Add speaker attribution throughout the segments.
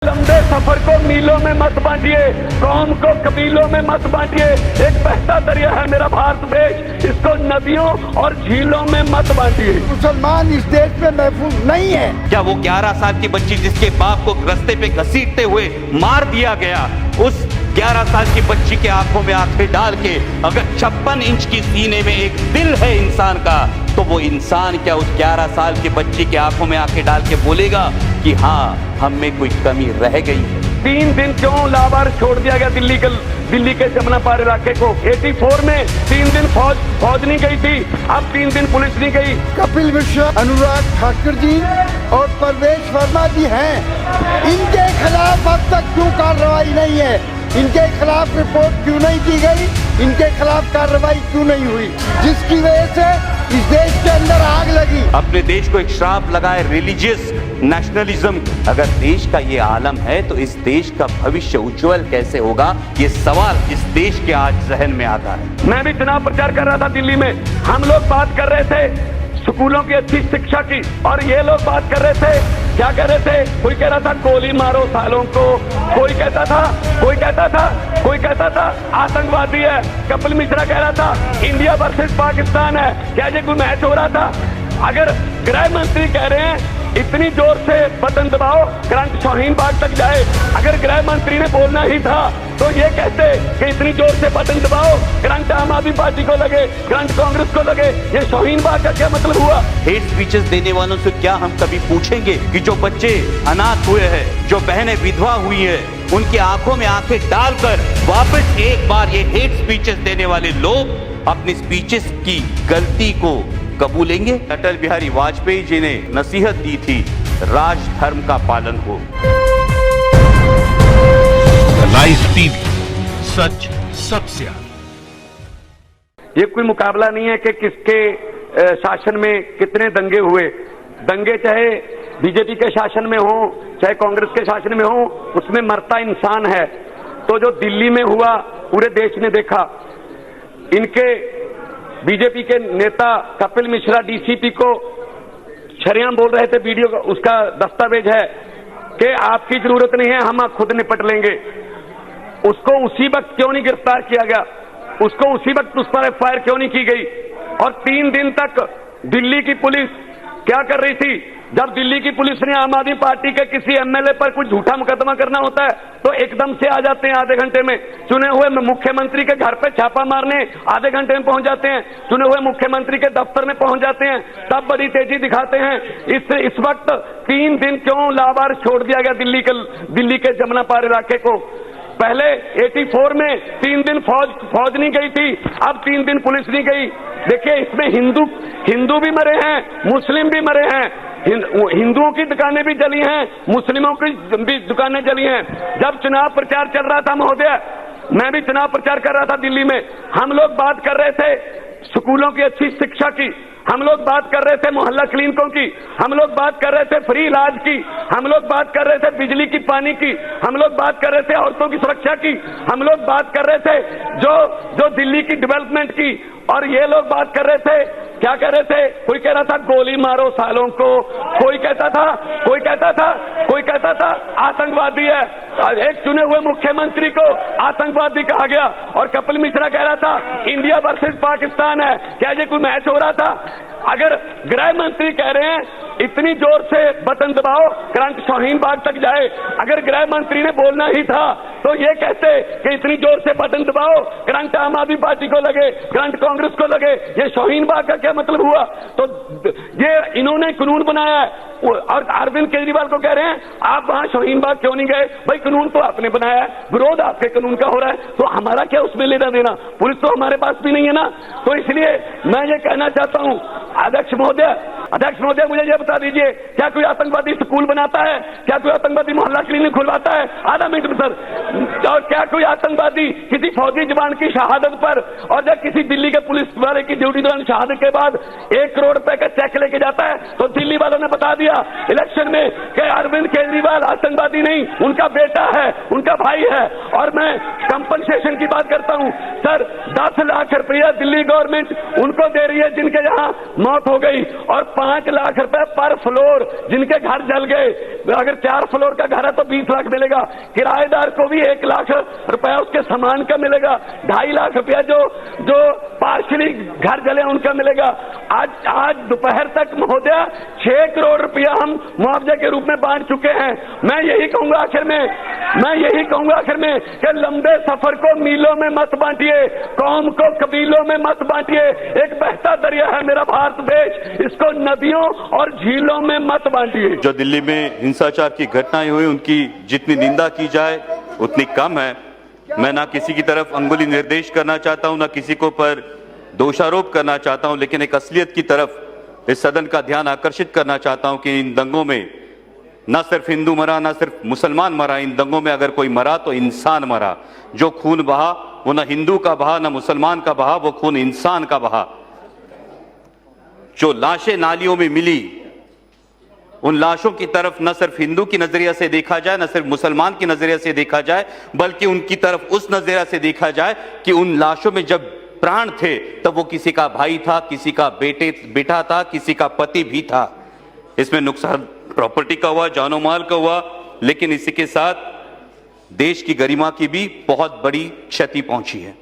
Speaker 1: लंबे सफर को मीलों में मत बांटिए, कौम को कबीलों में मत बांटिए। एक बहता दरिया है मेरा भारत देश, इसको नदियों और झीलों में मत बांटिए।
Speaker 2: मुसलमान इस देश में महफूज नहीं है।
Speaker 3: क्या वो 11 साल की बच्ची जिसके बाप को रास्ते पे घसीटते हुए मार दिया गया, उस 11 साल की बच्ची के आंखों में आंखें डाल के अगर 56 इंच की सीने में एक दिल है इंसान का, तो वो इंसान क्या उस 11 साल की बच्ची के आंखों में आंखें डाल के बोलेगा कि हाँ, हम में कोई कमी रह गई है?
Speaker 1: 3 दिन क्यों लावार छोड़ दिया गया दिल्ली के जमुना पार इलाके को? 84 में 3 दिन फौज नहीं गई थी, अब 3 दिन पुलिस नहीं गई।
Speaker 2: कपिल मिश्रा, अनुराग ठाकुर जी और परवेश वर्मा जी हैं, इनके खिलाफ अब तक क्यों कार्रवाई नहीं है? इनके खिलाफ रिपोर्ट क्यों नहीं की गई? इनके खिलाफ कार्रवाई क्यों नहीं हुई? जिसकी वजह से इस देश के अंदर आग लगी। अपने
Speaker 3: देश को एक श्राप लगाए रिलीजियस नेशनलिज्म। अगर देश का ये आलम है तो इस देश का भविष्य उज्जवल कैसे होगा? ये सवाल इस देश के आज जहन में आता है।
Speaker 1: मैं भी चुनाव प्रचार कर रहा था दिल्ली में, हम लोग बात कर रहे थे स्कूलों की अच्छी शिक्षा की, और ये लोग बात कर रहे थे, क्या कह रहे थे? कोई कह रहा था गोली मारो सालों को, कोई कहता था आतंकवादी है, कपिल मिश्रा कह रहा था इंडिया वर्सेस पाकिस्तान है। क्या ये कोई मैच हो रहा था? अगर गृह मंत्री कह रहे हैं इतनी जोर से बटन दबाओ करंट शाहीन बाग तक जाए, अगर गृह मंत्री ने बोलना ही था तो ये कहते कि इतनी जोर से बटन दबाओ करंट आम आदमी पार्टी को लगे, करंट कांग्रेस को लगे। ये शाहीन बाग का क्या मतलब हुआ?
Speaker 3: हेट स्पीचेस देने वालों से क्या हम कभी पूछेंगे कि जो बच्चे अनाथ हुए हैं, जो बहनें विधवा हुई है, उनकी आंखों में आंखें डालकर वापस एक बार ये हेट स्पीचेस देने वाले लोग अपनी स्पीचेस की गलती को कबूलेंगे? अटल बिहारी वाजपेयी जी ने नसीहत दी थी, राज धर्म का पालन हो।
Speaker 4: लाइव टीवी, सच सबसे आगे।
Speaker 1: ये कोई मुकाबला नहीं है कि किसके शासन में कितने दंगे हुए। दंगे चाहे बीजेपी के शासन में हो, चाहे कांग्रेस के शासन में हो, उसमें मरता इंसान है। तो जो दिल्ली में हुआ पूरे देश ने देखा। इनके बीजेपी के नेता कपिल मिश्रा डीसीपी को शरेआम बोल रहे थे, वीडियो का उसका दस्तावेज है कि आपकी जरूरत नहीं है, हम खुद निपट लेंगे। उसको उसी वक्त क्यों नहीं गिरफ्तार किया गया? उसको उसी वक्त उस पर एफआईआर क्यों नहीं की गई? और 3 दिन तक दिल्ली की पुलिस क्या कर रही थी? जब दिल्ली की पुलिस ने आम आदमी पार्टी के किसी एमएलए पर कुछ झूठा मुकदमा करना होता है तो एकदम से आ जाते हैं, आधे घंटे में। चुने हुए मुख्यमंत्री के घर पे छापा मारने आधे घंटे में पहुंच जाते हैं, चुने हुए मुख्यमंत्री के दफ्तर में पहुंच जाते हैं, तब बड़ी तेजी दिखाते हैं। इस वक्त 3 दिन क्यों लावार छोड़ दिया गया दिल्ली के जमुना पार इलाके को? पहले 84 में 3 दिन फौज नहीं गई थी, अब 3 दिन पुलिस नहीं गई। देखिए, इसमें हिंदू भी मरे हैं, मुस्लिम भी मरे हैं, हिंदुओं की दुकानें भी जली हैं, मुस्लिमों की भी दुकानें जली हैं। जब चुनाव प्रचार चल रहा था महोदय, मैं भी चुनाव प्रचार कर रहा था दिल्ली में, हम लोग बात कर रहे थे स्कूलों की अच्छी शिक्षा की, हम लोग बात कर रहे थे मोहल्ला क्लिनिकों की, हम लोग बात कर रहे थे फ्री इलाज की, हम लोग बात कर रहे थे बिजली की, पानी की, हम लोग बात कर रहे थे औरतों की सुरक्षा की, हम लोग बात कर रहे थे जो दिल्ली की डेवलपमेंट की। और ये लोग बात कर रहे थे, क्या कह रहे थे? कोई कह रहा था गोली मारो सालों को, कोई कहता था आतंकवादी है। एक चुने हुए मुख्यमंत्री को आतंकवादी कहा गया, और कपिल मिश्रा कह रहा था इंडिया वर्सेस पाकिस्तान है। क्या ये कोई मैच हो रहा था? अगर गृह मंत्री कह रहे हैं इतनी जोर से बटन दबाओ करंट शाहीन बाग तक जाए, अगर गृह मंत्री ने बोलना ही था तो ये कहते कि इतनी जोर से बटन दबाओ करंट आम आदमी पार्टी को लगे, करंट कांग्रेस को लगे। ये शाहीन बाग का क्या मतलब हुआ? तो ये इन्होंने कानून बनाया है, और अरविंद केजरीवाल को कह रहे हैं आप वहां शाहीन बाग क्यों नहीं गए? भाई, कानून तो आपने बनाया है, विरोध आपके कानून का हो रहा है, तो हमारा क्या उसमें लेना देना? पुलिस तो हमारे पास भी नहीं है ना। तो इसलिए मैं ये कहना चाहता हूं, अध्यक्ष महोदय मुझे ये बता दीजिए, क्या कोई आतंकवादी स्कूल बनाता है? क्या कोई आतंकवादी मोहल्ला क्लिनिक खुलवाता है? आधा मिनट में सर। और क्या कोई आतंकवादी किसी फौजी जवान की शहादत पर, और जब किसी दिल्ली के पुलिस वाले की ड्यूटी दौरान शहादत के बाद 1 करोड़ रुपए का चेक लेके जाता है? तो दिल्ली वालों ने बता दिया इलेक्शन में कि अरविंद केजरीवाल आतंकवादी नहीं, उनका बेटा है, उनका भाई है। और मैं कंपनसेशन की बात करता हूं सर, 10 लाख रुपए रुपया दिल्ली गवर्नमेंट उनको दे रही है जिनके यहाँ मौत हो गई, और 5 लाख रुपए पर फ्लोर जिनके घर जल गए। अगर 4 फ्लोर का घर है तो 20 लाख मिलेगा, किराएदार को भी 1 लाख रुपया उसके सामान का मिलेगा, 2.5 लाख रुपया जो पार्शली घर जले उनका मिलेगा। आज दोपहर तक महोदय 6 करोड़ रुपया हम मुआवजे के रूप में बांट चुके हैं। मैं यही कहूंगा आखिर में कि लंबे सफर को मीलों में मत बांटिए, कौम को कबीलों में मत बांटिए। एक बहता दरिया है मेरा भारत देश, इसको नदियों और झीलों में मत बांटिए।
Speaker 3: जो दिल्ली में हिंसाचार की घटनाएं हुई उनकी जितनी निंदा की जाए उतनी कम है। मैं ना किसी की तरफ अंगुली निर्देश करना चाहता हूं, ना किसी को पर दोषारोप करना चाहता हूं, लेकिन एक असलियत की तरफ इस सदन का ध्यान आकर्षित करना चाहता हूं कि इन दंगों में ना सिर्फ हिंदू मरा, ना सिर्फ मुसलमान मरा, इन दंगों में अगर कोई मरा तो इंसान मरा। जो खून बहा वो ना हिंदू का बहा, ना मुसलमान का बहा, वो खून इंसान का बहा। जो लाशें नालियों में मिली, उन लाशों की तरफ न सिर्फ हिंदू की नजरिया से देखा जाए, न सिर्फ मुसलमान की नजरिया से देखा जाए, बल्कि उनकी तरफ उस नजरिया से देखा जाए कि उन लाशों में जब प्राण थे तब वो किसी का भाई था, किसी का बेटा था, किसी का पति भी था। इसमें नुकसान प्रॉपर्टी का हुआ, जानो माल का हुआ, लेकिन इसी के साथ देश की गरिमा की भी बहुत बड़ी क्षति पहुंची है।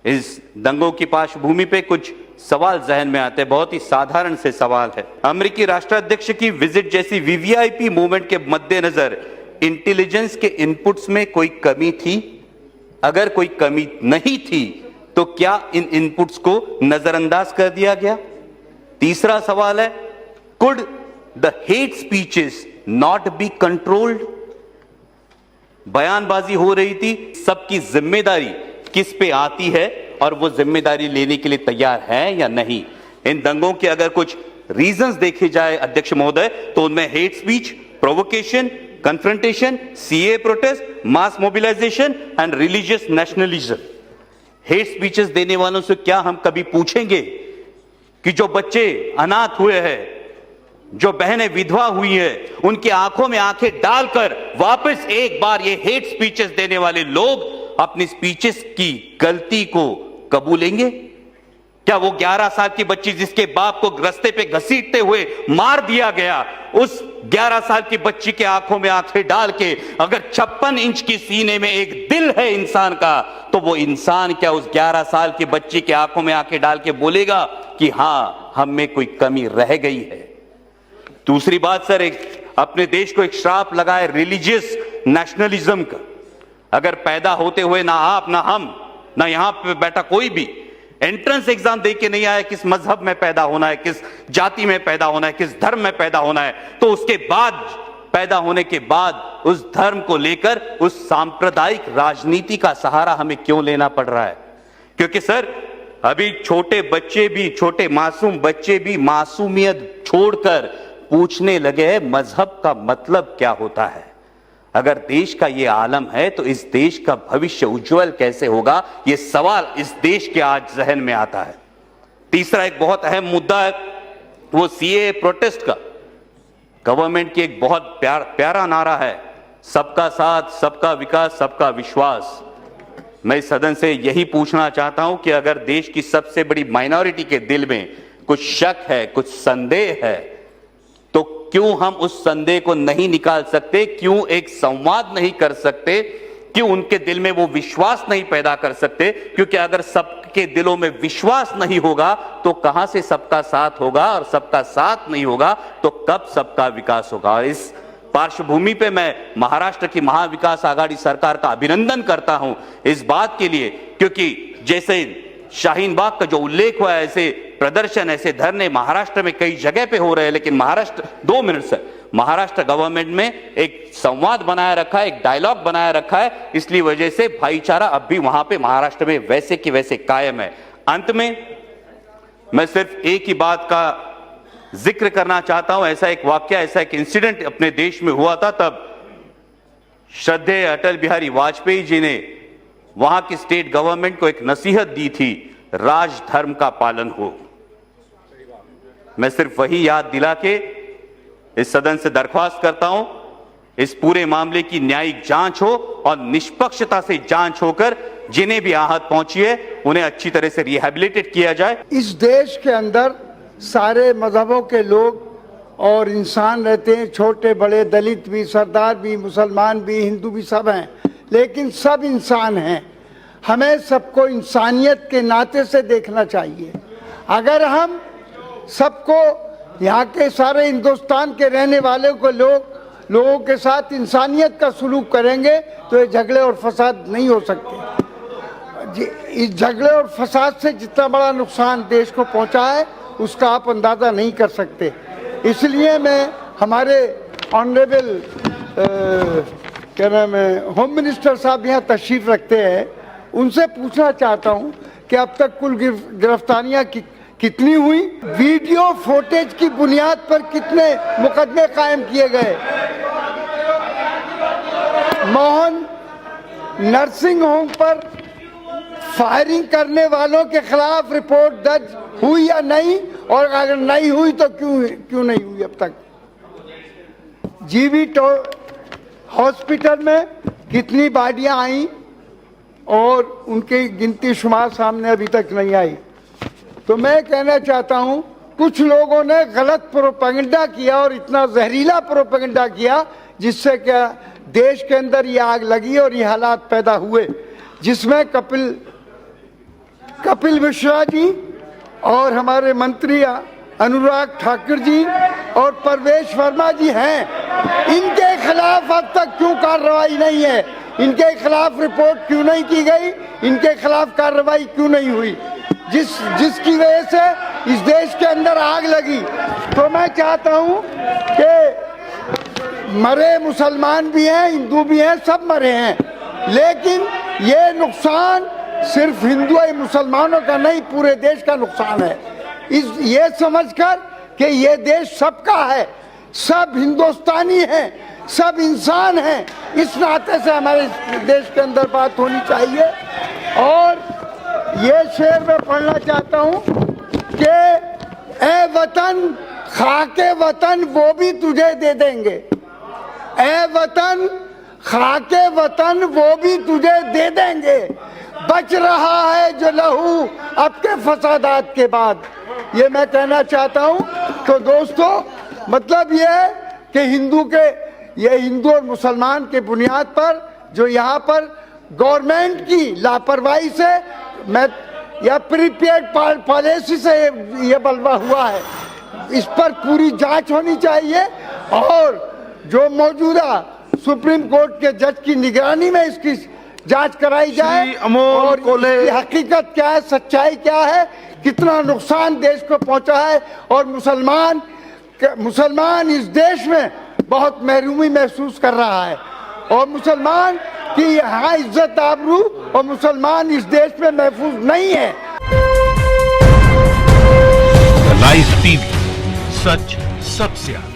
Speaker 3: इस दंगों की पार्श्वभूमि पे कुछ सवाल जहन में आते हैं, बहुत ही साधारण से सवाल है। अमेरिकी राष्ट्राध्यक्ष की विजिट जैसी वीवीआईपी मूवमेंट के मद्देनजर इंटेलिजेंस के इनपुट्स में कोई कमी थी? अगर कोई कमी नहीं थी तो क्या इन इनपुट्स को नजरअंदाज कर दिया गया? तीसरा सवाल है, could the hate speeches not be controlled? बयानबाजी हो रही थी, सबकी जिम्मेदारी किस पे आती है और वो जिम्मेदारी लेने के लिए तैयार है या नहीं? इन दंगों के अगर कुछ रीजंस देखे जाए अध्यक्ष महोदय, तो उनमें hate speech, provocation, confrontation, CA protest, mass mobilisation and religious nationalism. Hate speeches देने वालों से क्या हम कभी पूछेंगे कि जो बच्चे अनाथ हुए हैं, जो बहनें विधवा हुई हैं, उनकी आंखों में आंखें डालकर वापस एक बार ये हेट स्पीचेस देने वाले लोग अपनी स्पीचेस की गलती को कबूलेंगे? क्या वो 11 साल की बच्ची जिसके बाप को रास्ते पे घसीटते हुए मार दिया गया, उस 11 साल की बच्ची के आंखों में आंखें डाल के अगर 56 इंच की सीने में एक दिल है इंसान का, तो वो इंसान क्या उस 11 साल की बच्ची के आंखों में आंखें डाल के बोलेगा कि हां, हम में कोई कमी रह गई है? दूसरी बात सर, एक अपने देश को एक श्राप लगाए रिलीजियस नेशनलिज्म का। अगर पैदा होते हुए ना आप, ना हम, ना यहां पे बैठा कोई भी एंट्रेंस एग्जाम दे के नहीं आया किस मजहब में पैदा होना है, किस जाति में पैदा होना है, किस धर्म में पैदा होना है, तो उसके बाद पैदा होने के बाद उस धर्म को लेकर उस सांप्रदायिक राजनीति का सहारा हमें क्यों लेना पड़ रहा है? क्योंकि सर अभी छोटे बच्चे भी, छोटे मासूम बच्चे भी मासूमियत छोड़कर पूछने लगे हैं मजहब का मतलब क्या होता है। अगर देश का ये आलम है तो इस देश का भविष्य उज्जवल कैसे होगा, ये सवाल इस देश के आज जहन में आता है। तीसरा एक बहुत अहम मुद्दा है वो सीए प्रोटेस्ट का। गवर्नमेंट की एक बहुत प्यारा नारा है, सबका साथ, सबका विकास, सबका विश्वास। मैं इस सदन से यही पूछना चाहता हूं कि अगर देश की सबसे बड़ी माइनॉरिटी के दिल में कुछ शक है, कुछ संदेह है, तो क्यों हम उस संदेह को नहीं निकाल सकते? क्यों एक संवाद नहीं कर सकते? क्यों उनके दिल में वो विश्वास नहीं पैदा कर सकते? क्योंकि अगर सबके दिलों में विश्वास नहीं होगा तो कहां से सबका साथ होगा, और सबका साथ नहीं होगा तो कब सबका विकास होगा? और इस पार्श्वभूमि पे मैं महाराष्ट्र की महाविकास आघाड़ी सरकार का अभिनंदन करता हूं इस बात के लिए, क्योंकि जैसे शाहीन बाग का जो उल्लेख हुआ है, ऐसे प्रदर्शन, ऐसे धरने महाराष्ट्र में कई जगह पे हो रहे हैं, लेकिन महाराष्ट्र 2 मिनट से महाराष्ट्र गवर्नमेंट में एक संवाद बनाया रखा है, एक डायलॉग बनाया रखा है, इसलिए वजह से भाईचारा अब भी वहां पे महाराष्ट्र में वैसे की वैसे कायम है। अंत में मैं सिर्फ एक ही बात का जिक्र करना चाहता हूं। ऐसा एक वाकया, ऐसा एक इंसिडेंट अपने देश में हुआ था, तब श्रद्धेय अटल बिहारी वाजपेयी जी ने वहां की स्टेट गवर्नमेंट को एक नसीहत दी थी, राजधर्म का पालन हो। मैं सिर्फ वही याद दिला के इस सदन से दरख्वास्त करता हूं, इस पूरे मामले की न्यायिक जांच हो और निष्पक्षता से जांच होकर जिन्हें भी आहत पहुंची है उन्हें अच्छी तरह से रिहेबिलिटेट किया जाए।
Speaker 2: इस देश के अंदर सारे मजहबों के लोग और इंसान रहते हैं, छोटे बड़े, दलित भी, सरदार भी, मुसलमान भी, हिंदू भी, सब हैं, लेकिन सब इंसान हैं। हमें सबको इंसानियत के नाते से देखना चाहिए। अगर हम सबको, यहाँ के सारे हिंदुस्तान के रहने वाले को लोगों के साथ इंसानियत का सलूक करेंगे तो ये झगड़े और फसाद नहीं हो सकते। इस झगड़े और फसाद से जितना बड़ा नुकसान देश को पहुंचा है उसका आप अंदाज़ा नहीं कर सकते। इसलिए मैं हमारे ऑनरेबल क्या नाम है, होम मिनिस्टर साहब यहाँ तशरीफ़ रखते हैं, उनसे पूछना चाहता हूँ कि अब तक कुल गिरफ्तारियाँ कितनी हुई, वीडियो फुटेज की बुनियाद पर कितने मुकदमे कायम किए गए, मोहन नर्सिंग होम पर फायरिंग करने वालों के खिलाफ रिपोर्ट दर्ज हुई या नहीं, और अगर नहीं हुई तो क्यों नहीं हुई अब तक। जीवी हॉस्पिटल में कितनी बॉडियां आई और उनकी गिनती शुमार सामने अभी तक नहीं आई। तो मैं कहना चाहता हूं, कुछ लोगों ने गलत प्रोपेगेंडा किया और इतना जहरीला प्रोपेगेंडा किया जिससे क्या देश के अंदर ये आग लगी और ये हालात पैदा हुए, जिसमें कपिल मिश्रा जी और हमारे मंत्री अनुराग ठाकुर जी और परवेश वर्मा जी हैं। इनके खिलाफ अब तक क्यों कार्रवाई नहीं है, इनके खिलाफ रिपोर्ट क्यों नहीं की गई, इनके खिलाफ कार्रवाई क्यों नहीं हुई, जिसकी वजह से इस देश के अंदर आग लगी। तो मैं चाहता हूं कि मरे मुसलमान भी हैं, हिंदू भी हैं, सब मरे हैं, लेकिन ये नुकसान सिर्फ हिंदू या मुसलमानों का नहीं, पूरे देश का नुकसान है। ये समझकर कि ये देश सबका है, सब हिंदुस्तानी हैं, सब इंसान हैं, इस नाते से हमारे देश के अंदर बात होनी चाहिए। और ये शेर मैं पढ़ना चाहता हूँ कि ए वतन खाके वतन वो भी तुझे दे देंगे, ए वतन खाके वतन वो भी तुझे दे देंगे, बच रहा है जो लहू अब के फसादात के बाद। ये मैं कहना चाहता हूँ। तो दोस्तों, मतलब ये है कि हिंदू और मुसलमान के बुनियाद पर जो यहाँ पर गवर्नमेंट की लापरवाही से या प्रीपेड पॉलिसी से ये बलवा हुआ है, इस पर पूरी जांच होनी चाहिए और जो मौजूदा सुप्रीम कोर्ट के जज की निगरानी में इसकी जांच कराई जाए और इसकी हकीकत क्या है, सच्चाई क्या है, कितना नुकसान देश को पहुंचा है और मुसलमान इस देश में बहुत महरूमी महसूस कर रहा है और मुसलमान की यहाँ इज्जत आबरू और मुसलमान इस देश में महफूज नहीं है।
Speaker 4: लाइव टीवी, सच सबसे आगे।